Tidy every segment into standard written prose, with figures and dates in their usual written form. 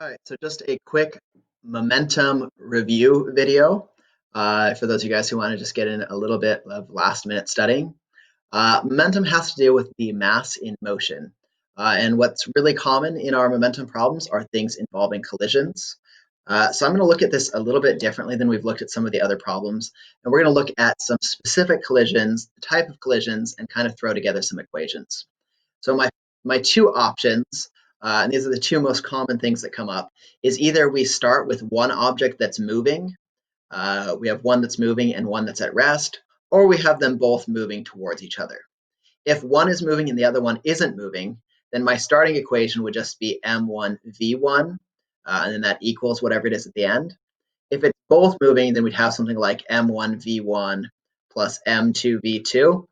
All right, so just a quick momentum review video for those of you guys who want to just get in a little bit of last minute studying. Momentum has to do with the mass in motion. And what's really common in our momentum problems are things involving collisions. So I'm going to look at this a little bit differently than we've looked at some of the other problems. And we're going to look at some specific collisions, the type of collisions, and kind of throw together some equations. So my two options, and these are the two most common things that come up, is either we start with one object that's moving, we have one that's moving and one that's at rest, or we have them both moving towards each other. If one is moving and the other one isn't moving, then my starting equation would just be m1v1, and then that equals whatever it is at the end. If it's both moving, then we'd have something like m1v1 plus m2v2,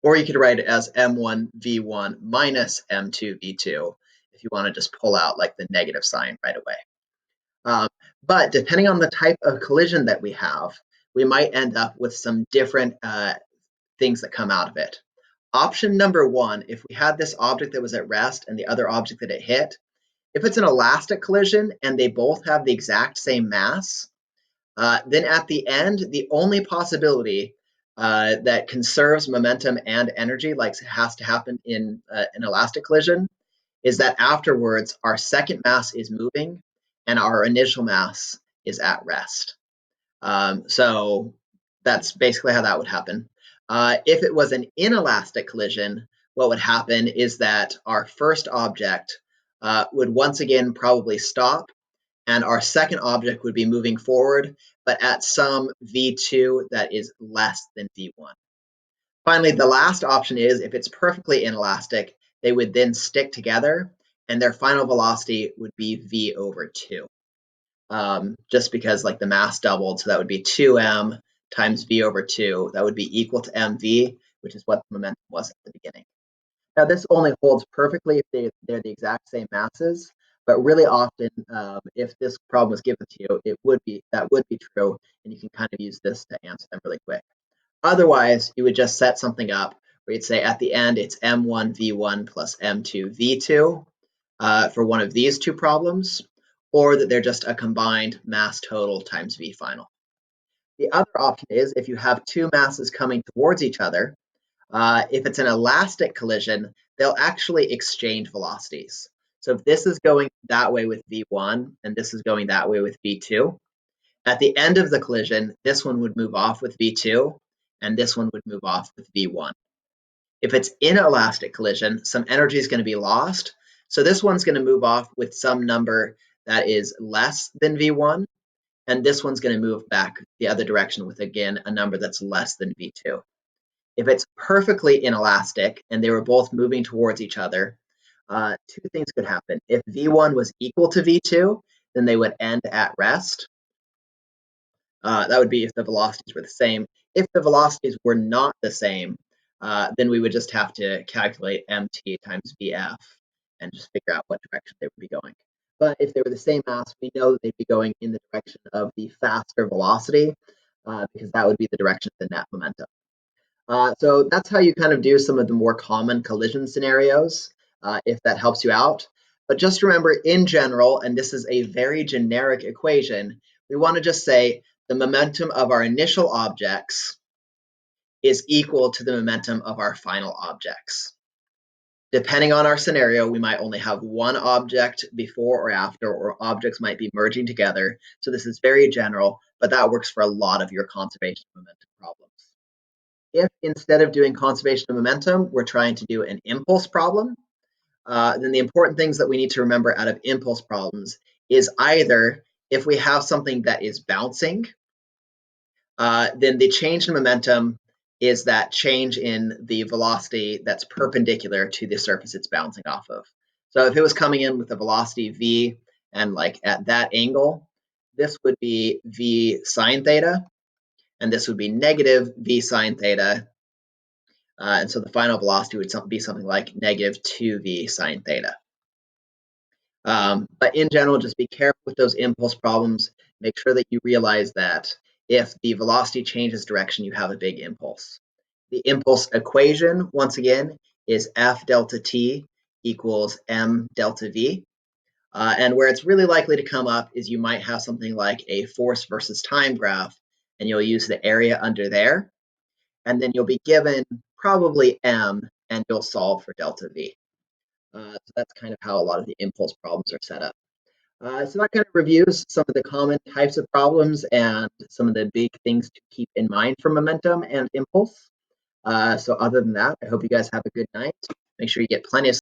or you could write it as m1v1 minus m2v2 if you want to just pull out like the negative sign right away. But depending on the type of collision that we have, we might end up with some different things that come out of it. Option number one, if we had this object that was at rest and the other object that it hit, if it's an elastic collision and they both have the exact same mass, then at the end, the only possibility that conserves momentum and energy, like has to happen in an elastic collision, is that afterwards our second mass is moving and our initial mass is at rest. So that's basically how that would happen. If it was an inelastic collision, what would happen is that our first object would once again probably stop, and our second object would be moving forward, but at some v2 that is less than v1. Finally, the last option is if it's perfectly inelastic, they would then stick together and their final velocity would be v over 2. Just because like the mass doubled, so that would be 2m times v over 2. That would be equal to mv, which is what the momentum was at the beginning. Now, this only holds perfectly if they're the exact same masses, but really often, if this problem was given to you, that would be true, and you can kind of use this to answer them really quick. Otherwise, you would just set something up where you'd say at the end it's m1v1 plus m2v2 for one of these two problems, or that they're just a combined mass total times v final. The other option is if you have two masses coming towards each other, if it's an elastic collision, they'll actually exchange velocities. So if this is going that way with v1 and this is going that way with v2, at the end of the collision, this one would move off with v2 and this one would move off with v1. If it's inelastic collision, some energy is going to be lost. So this one's going to move off with some number that is less than v1, and this one's going to move back the other direction with, again, a number that's less than v2. If it's perfectly inelastic and they were both moving towards each other, two things could happen. If v1 was equal to v2, then they would end at rest. That would be if the velocities were the same. If the velocities were not the same, then we would just have to calculate mt times vf and just figure out what direction they would be going. But if they were the same mass, we know that they'd be going in the direction of the faster velocity, because that would be the direction of the net momentum. So that's how you kind of do some of the more common collision scenarios, if that helps you out. But just remember, in general, and this is a very generic equation, we want to just say the momentum of our initial objects is equal to the momentum of our final objects. Depending on our scenario, we might only have one object before or after, or objects might be merging together. So this is very general, but that works for a lot of your conservation of momentum problems. If instead of doing conservation of momentum, we're trying to do an impulse problem, then the important things that we need to remember out of impulse problems is either if we have something that is bouncing, then the change in momentum is that change in the velocity that's perpendicular to the surface it's bouncing off of. So if it was coming in with a velocity v and like at that angle, this would be v sine theta, and this would be negative v sine theta. And so the final velocity would be something like negative 2v sine theta. But in general, just be careful with those impulse problems. Make sure that you realize that if the velocity changes direction, you have a big impulse. The impulse equation, once again, is F delta t equals m delta v. And where it's really likely to come up is you might have something like a force versus time graph, and you'll use the area under there, and then you'll be given probably m, and you'll solve for delta v. So that's kind of how a lot of the impulse problems are set up. So that kind of reviews some of the common types of problems and some of the big things to keep in mind for momentum and impulse. So other than that, I hope you guys have a good night. Make sure you get plenty of